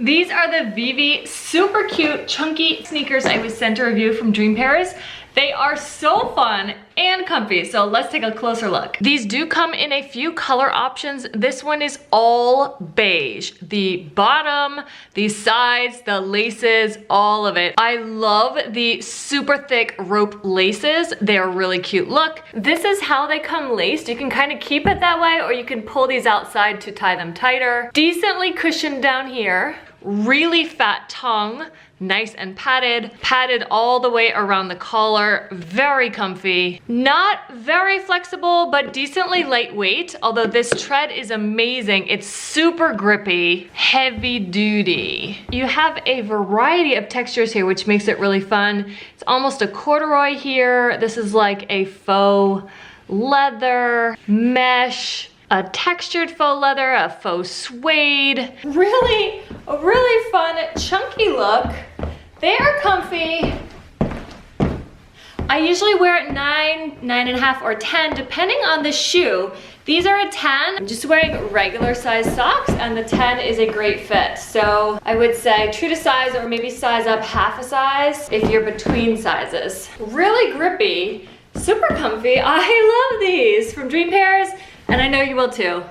These are the Vivi super cute chunky sneakers I was sent a review from Dream Pairs. They are so fun and comfy, so let's take a closer look. These do come in a few color options. This one is all beige. The bottom, the sides, the laces, all of it. I love the super thick rope laces. They're a really cute look. This is how they come laced. You can kind of keep it that way, or you can pull these outside to tie them tighter. Decently cushioned down here. Really fat tongue, nice and padded all the way around the collar, very comfy. Not very flexible, but decently lightweight, although this tread is amazing. It's super grippy, heavy duty. You have a variety of textures here, which makes it really fun. It's almost a corduroy here. This is like a faux leather, mesh, a textured faux leather, a faux suede. A really fun, chunky look. They are comfy. I usually wear 9, 9.5, or 10, depending on the shoe. These are a 10. I'm just wearing regular size socks, and the 10 is a great fit. So I would say true to size, or maybe size up half a size if you're between sizes. Really grippy, super comfy. I love these from Dream Pairs, and I know you will too.